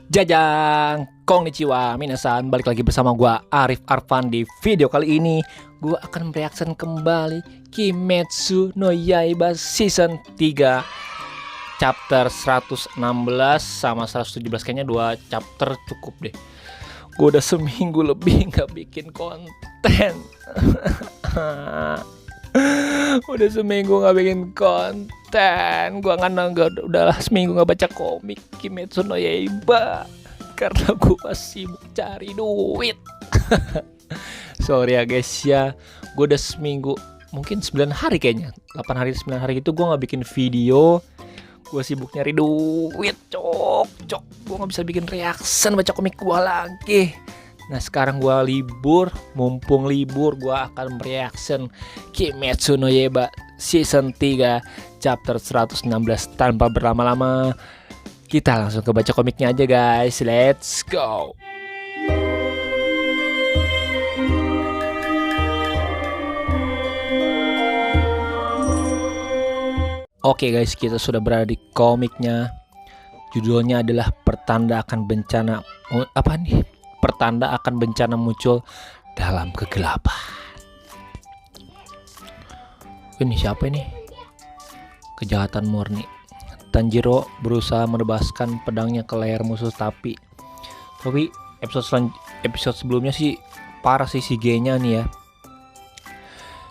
Jajang, konnichiwa, minasan, balik lagi bersama gua Arif Arfan. Di video kali ini gua akan mereaction kembali Kimetsu no Yaiba Season 3 Chapter 116 sama 117, kayaknya 2 chapter cukup deh. Gua udah seminggu lebih gak bikin konten. Udah seminggu gak bikin konten. Gua nggak udahlah seminggu gak baca komik Kimetsu no Yaiba karena gua sibuk cari duit. Sorry ya guys ya, gua udah seminggu, mungkin 9 hari kayaknya, 8 hari 9 hari gitu gua gak bikin video. Gua sibuk nyari duit, cok. Gua gak bisa bikin reaction baca komik gua lagi. Nah sekarang gua libur, mumpung libur gua akan mereaction Kimetsu no Yaiba Season 3 Chapter 116. Tanpa berlama-lama, kita langsung ke baca komiknya aja guys. Let's go. Oke guys, kita sudah berada di komiknya. Judulnya adalah Pertanda akan bencana. Apa nih? Pertanda akan bencana muncul dalam kegelapan. Ini siapa ini? Kejahatan murni. Tanjiro berusaha menebaskan pedangnya ke leher musuh, tapi episode sebelumnya sih parah sih si G-nya nih ya.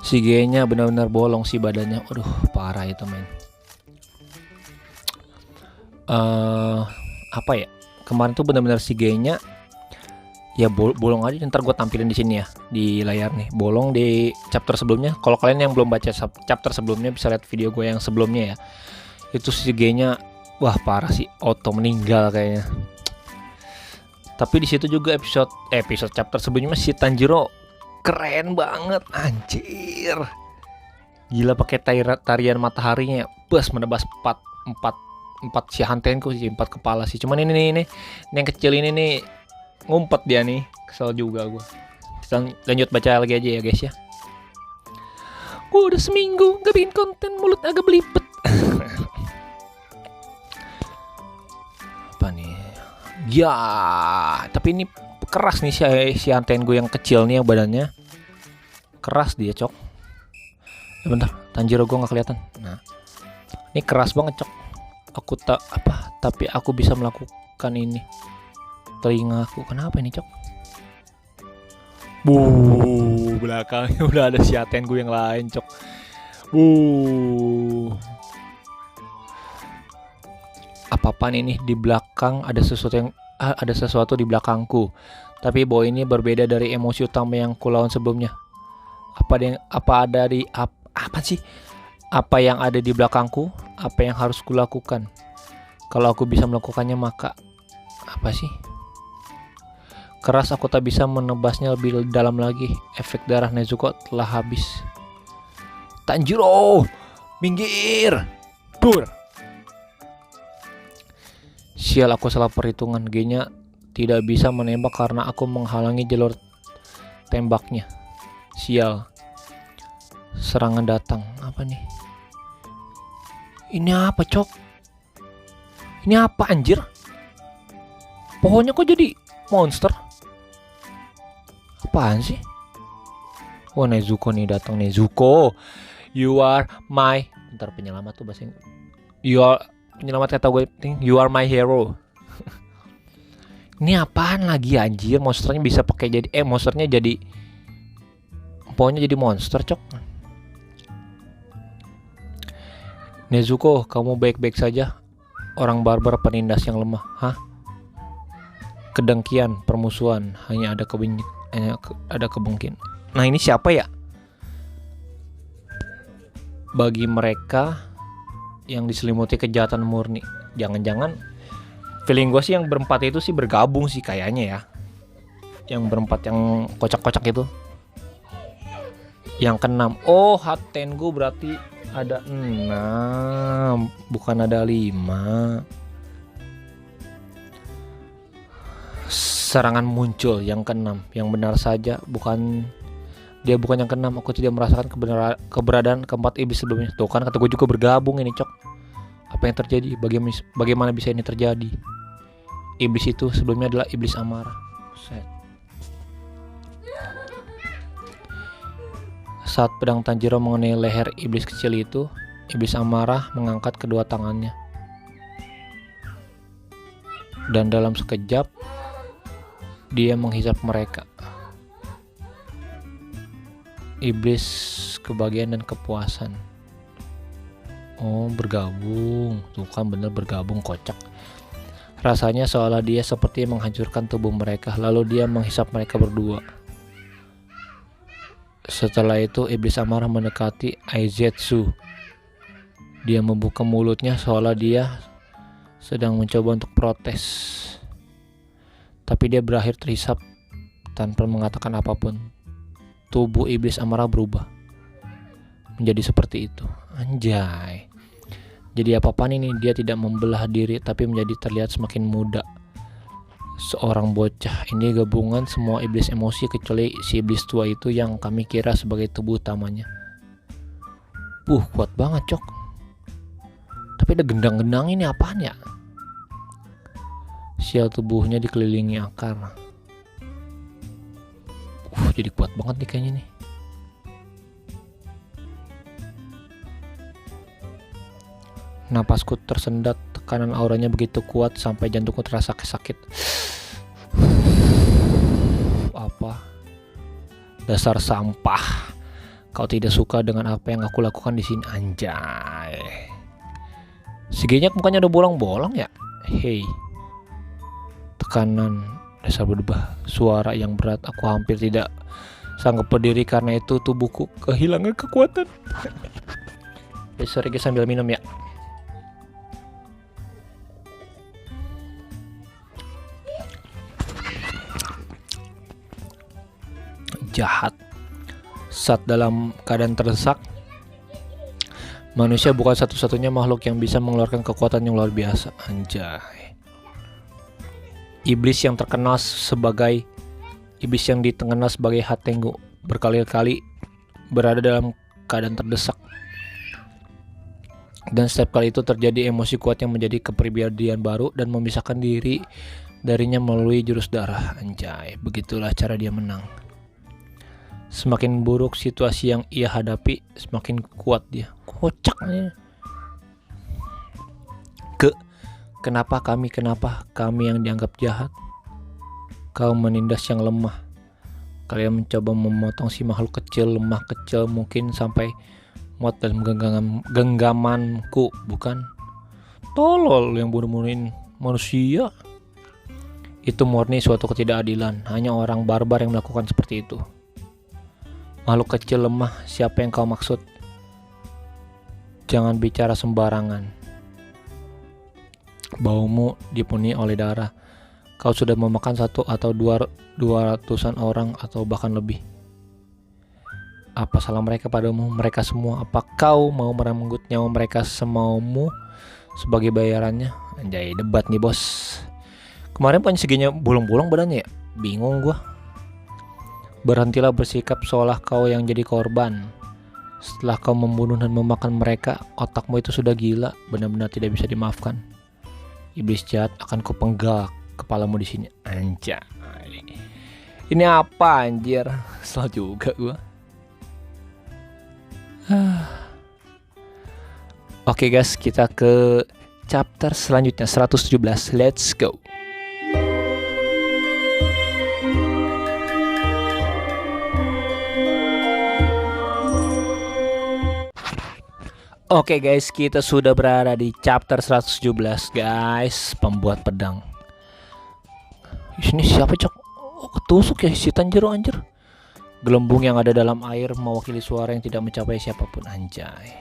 Si G-nya benar-benar bolong sih badannya. Aduh, parah itu men. Apa ya? Kemarin tuh benar-benar si G-nya ya bolong aja. Ntar gue tampilin di sini ya di layar nih. Bolong di chapter sebelumnya. Kalau kalian yang belum baca chapter sebelumnya bisa lihat video gue yang sebelumnya ya. Itu si G-nya wah parah sih, auto meninggal kayaknya. Tapi di situ juga episode chapter sebelumnya si Tanjiro keren banget anjir. Gila pakai tarian mataharinya, bus menebas 4 si Hantenku sih, 4 kepala sih. Cuman ini yang kecil ini nih ngumpet dia nih, kesel juga gue. Kita lanjut baca lagi aja ya guys ya. Gue udah seminggu gak bikin konten, mulut agak belibet. Apa nih? Ya, tapi ini keras nih si Hanten gue yang kecil nih, yang badannya keras dia cok. Ya bentar, Tanjiro gue nggak kelihatan. Nah, ini keras banget cok. Tapi aku bisa melakukan ini. Telingaku kenapa ini cok? Belakangnya udah ada si Hanten gue yang lain cok. Apapun ini di belakang ada sesuatu di belakangku. Tapi bahwa ini berbeda dari emosi utama yang kulawan sebelumnya. Apa yang ada di belakangku? Apa yang harus kulakukan? Kalau aku bisa melakukannya maka apa sih? Keras aku tak bisa menebasnya lebih dalam lagi. Efek darah Nezuko telah habis. Tanjiro, minggir, dur. Sial, aku salah perhitungan. G-nya tidak bisa menembak karena aku menghalangi jalur tembaknya. Sial. Serangan datang. Apa nih? Ini apa cok? Ini apa anjir? Pohonnya kok jadi monster? Apaan sih? Oh Nezuko nih datang. Nezuko, you are my, bentar, penyelamat tuh bahasa Inggris. Penyelamat kata gue, you are my hero. Ini apaan lagi anjir? Monsternya bisa pakai jadi monsternya jadi pohonnya jadi monster cok. Nezuko, kamu baik-baik saja? Orang barbar penindas yang lemah. Hah? Kedengkian, permusuhan, hanya ada kebengkian. Nah ini siapa ya? Bagi mereka yang diselimuti kejahatan murni. Jangan-jangan feeling gue sih yang berempat itu sih bergabung sih kayaknya ya. Yang berempat yang kocak-kocak itu. Yang keenam. Oh Hanten gue berarti ada 6, bukan ada 5. Serangan muncul yang keenam. Yang benar saja dia bukan yang keenam. Aku tidak merasakan keberadaan keempat iblis sebelumnya. Tuh kan kata gue juga bergabung ini cok. Apa yang terjadi? Bagaimana bisa ini terjadi? iblis itu sebelumnya adalah iblis amarah. Set. Saat pedang Tanjiro mengenai leher iblis kecil itu, iblis amarah mengangkat kedua tangannya. Dan dalam sekejap, dia menghisap mereka. Iblis kebahagiaan dan kepuasan. Oh, bergabung. Tuh kan bener bergabung, kocak. Rasanya seolah dia seperti menghancurkan tubuh mereka, lalu dia menghisap mereka berdua. Setelah itu iblis amarah mendekati Aizetsu. Dia membuka mulutnya seolah dia sedang mencoba untuk protes. Tapi dia berakhir terhisap tanpa mengatakan apapun. Tubuh iblis amarah berubah menjadi seperti itu. Anjay. Jadi apa-apaan ini, dia tidak membelah diri tapi menjadi terlihat semakin muda. Seorang bocah. Ini gabungan semua iblis emosi kecuali si iblis tua itu yang kami kira sebagai tubuh utamanya. Kuat banget, cok. Tapi ada gendang-gendang, ini apaan ya? Sial, tubuhnya dikelilingi akar. Jadi kuat banget nih kayaknya nih. Napasku tersendat, tekanan auranya begitu kuat sampai jantungku terasa sakit. Apa? Dasar sampah. Kau tidak suka dengan apa yang aku lakukan di sini, anjay. Si Genyak mukanya udah bolong-bolong ya. Hei. Tekanan, dasar berubah. Suara yang berat, aku hampir tidak sanggup berdiri karena itu tubuhku kehilangan kekuatan. Sorry guys, sambil minum ya. Jahat. Saat dalam keadaan terdesak, manusia bukan satu-satunya makhluk yang bisa mengeluarkan kekuatan yang luar biasa. Anjay. Iblis yang terkenal sebagai iblis yang dikenal sebagai Hatengo berkali-kali berada dalam keadaan terdesak. Dan setiap kali itu terjadi emosi kuat yang menjadi kepribadian baru dan memisahkan diri darinya melalui jurus darah. Anjay, begitulah cara dia menang. Semakin buruk situasi yang ia hadapi, semakin kuat dia. Kocak nih. Kenapa kami yang dianggap jahat? Kau menindas yang lemah. Kalian mencoba memotong si makhluk kecil, lemah kecil mungkin sampai muat dalam genggamanku, bukan? Tolol yang bunuh-bunuhin manusia. Itu murni suatu ketidakadilan. Hanya orang barbar yang melakukan seperti itu. Makhluk kecil lemah, siapa yang kau maksud? Jangan bicara sembarangan. Baumu dipenuhi oleh darah. Kau sudah memakan 1 atau 200-an orang atau bahkan lebih. Apa salah mereka padamu? Mereka semua. Apa kau mau merenggut nyawa mereka semaumu sebagai bayarannya? Anjay, debat nih bos. Kemarin punya seginya bolong-bolong badannya ya? Bingung gua. Berhentilah bersikap seolah kau yang jadi korban. Setelah kau membunuh dan memakan mereka, otakmu itu sudah gila, benar-benar tidak bisa dimaafkan. Iblis jahat akan kupenggal kepalamu di sini. Anjay. Ini apa anjir? Kesel juga gua. Oke guys, kita ke chapter selanjutnya 117. Let's go. Oke guys, kita sudah berada di chapter 117 guys, pembuat pedang. Ini siapa cok? Oh, ketusuk ya si Tanjiro anjir. Gelembung yang ada dalam air mewakili suara yang tidak mencapai siapapun. Anjay.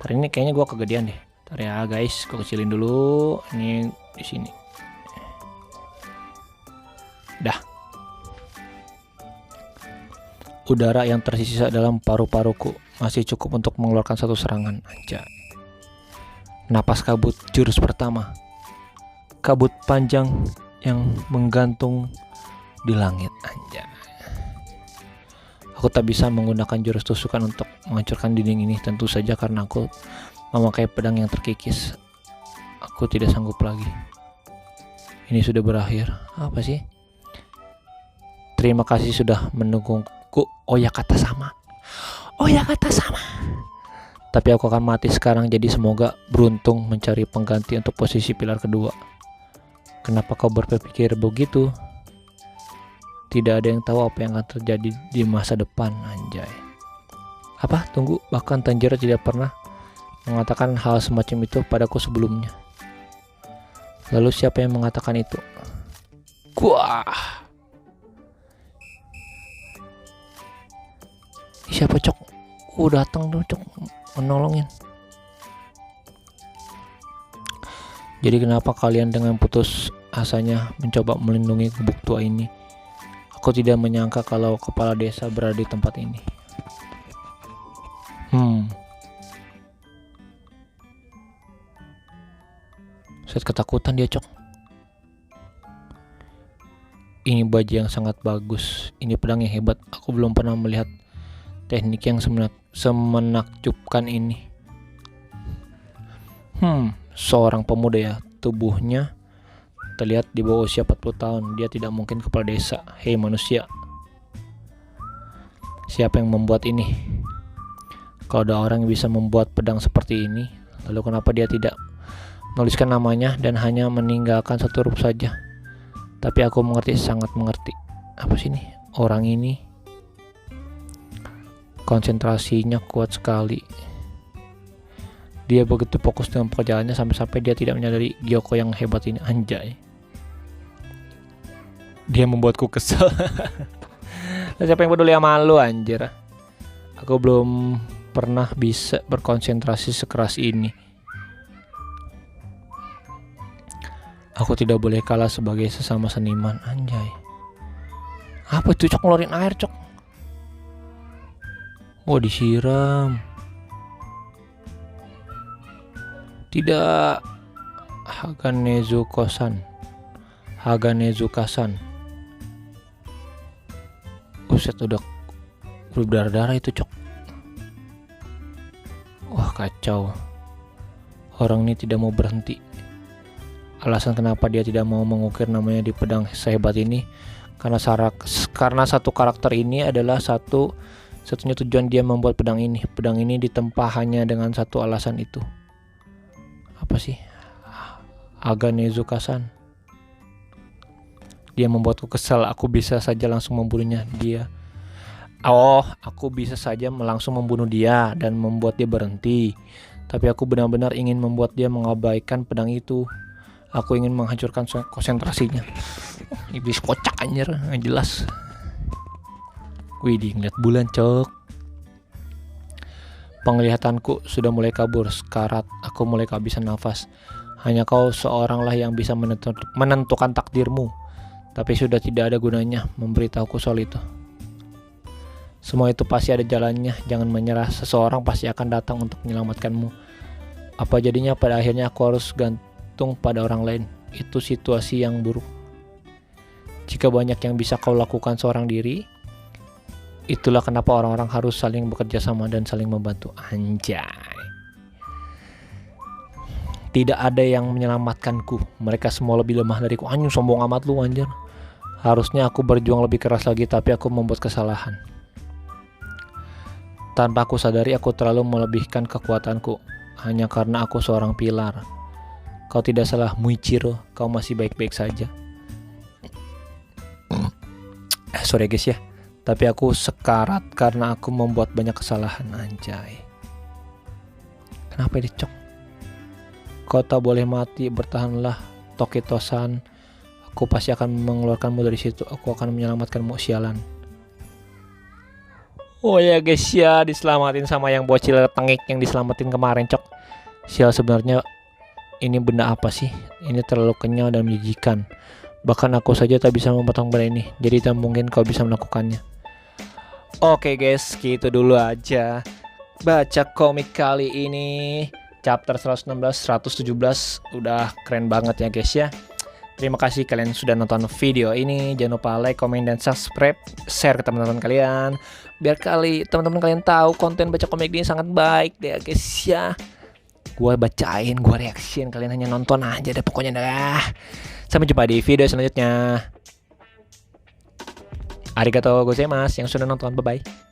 Ntar ini kayaknya gua kegedean deh. Ntar ya guys, gua kecilin dulu. Ini di sini. Dah. Udara yang tersisa dalam paru-paruku masih cukup untuk mengeluarkan satu serangan. Anjay. Napas kabut jurus pertama. Kabut panjang yang menggantung di langit. Anjay. Aku tak bisa menggunakan jurus tusukan untuk menghancurkan dinding ini, tentu saja karena aku memakai pedang yang terkikis. Aku tidak sanggup lagi. Ini sudah berakhir. Apa sih? Terima kasih sudah mendukungku. Oh ya, kata sama. Tapi aku akan mati sekarang, jadi semoga beruntung mencari pengganti untuk posisi pilar kedua. Kenapa kau berpikir begitu? Tidak ada yang tahu apa yang akan terjadi di masa depan, anjay. Apa? Tunggu, bahkan Tanjiro tidak pernah mengatakan hal semacam itu padaku sebelumnya. Lalu siapa yang mengatakan itu? Wah. Siapa, Cok? Datang dong, Cok, menolongin. Jadi kenapa kalian dengan putus asanya mencoba melindungi gubuk tua ini? Aku tidak menyangka kalau kepala desa berada di tempat ini. Saya ketakutan dia, Cok. Ini baju yang sangat bagus. Ini pedang yang hebat. Aku belum pernah melihat teknik yang semenakjubkan ini. Seorang pemuda ya. Tubuhnya terlihat di bawah usia 40 tahun. Dia tidak mungkin kepala desa. Hei manusia, siapa yang membuat ini? Kalau ada orang yang bisa membuat pedang seperti ini, lalu kenapa dia tidak menuliskan namanya dan hanya meninggalkan satu huruf saja? Tapi aku mengerti, sangat mengerti. Apa sih ini? Orang ini konsentrasinya kuat sekali. Dia begitu fokus dengan pekerjaannya sampai-sampai dia tidak menyadari Gyoko yang hebat ini, anjay. Dia membuatku kesel. Siapa yang peduli sama lu, anjir? Aku belum pernah bisa berkonsentrasi sekeras ini. Aku tidak boleh kalah sebagai sesama seniman, anjay. Apa itu, Cok? Ngeluarin air, Cok. Oh, disiram. Tidak. Haganezuka-san. Buset, udah berdarah-darah itu, Cok. Wah, kacau. Orang ini tidak mau berhenti. Alasan kenapa dia tidak mau mengukir namanya di pedang sehebat ini karena satu karakter ini adalah satunya tujuan dia membuat pedang ini. Pedang ini ditempa hanya dengan satu alasan itu. Apa sih? Haganezuka-san. Dia membuatku kesal. Aku bisa saja langsung membunuhnya. Aku bisa saja langsung membunuh dia dan membuat dia berhenti. Tapi aku benar-benar ingin membuat dia mengabaikan pedang itu. Aku ingin menghancurkan konsentrasinya. Iblis kocak, anjir, nggak jelas. Widih, ngeliat bulan, Cok. Penglihatanku sudah mulai kabur. Sekarat, aku mulai kehabisan nafas. Hanya kau seoranglah yang bisa menentukan takdirmu. Tapi sudah tidak ada gunanya memberitahuku soal itu. Semua itu pasti ada jalannya. Jangan menyerah. Seseorang pasti akan datang untuk menyelamatkanmu. Apa jadinya pada akhirnya aku harus gantung pada orang lain? Itu situasi yang buruk. Jika banyak yang bisa kau lakukan seorang diri, itulah kenapa orang-orang harus saling bekerja sama dan saling membantu. Anjay. Tidak ada yang menyelamatkanku. Mereka semua lebih lemah dariku. Anjing, sombong amat lu, anjir. Harusnya aku berjuang lebih keras lagi, tapi aku membuat kesalahan. Tanpa aku sadari, aku terlalu melebihkan kekuatanku hanya karena aku seorang pilar. Kau tidak salah, Muichiro. Kau masih baik-baik saja. Sorry guys ya, tapi aku sekarat karena aku membuat banyak kesalahan, anjay. Kenapa ini, Cok? Kau tak boleh mati, bertahanlah, Tokito-san. Aku pasti akan mengeluarkanmu dari situ. Aku akan menyelamatkanmu, sialan. Oh ya guys ya, diselamatin sama yang bocil tengik yang diselamatin kemarin, Cok. Sial, sebenarnya ini benda apa sih? Ini terlalu kenyal dan menjijikan. Bahkan aku saja tak bisa memotong benda ini. Jadi tak mungkin kau bisa melakukannya. Oke guys, gitu dulu aja baca komik kali ini. Chapter 116, 117. Udah keren banget ya guys ya. Terima kasih kalian sudah nonton video ini. Jangan lupa like, komen, dan subscribe. Share ke teman-teman kalian, biar teman-teman kalian tahu konten baca komik ini sangat baik deh guys ya. gue bacain, gue reaction, kalian hanya nonton aja deh pokoknya dah. Sampai jumpa di video selanjutnya. Arigatou gozaimasu yang sudah nonton, bye bye.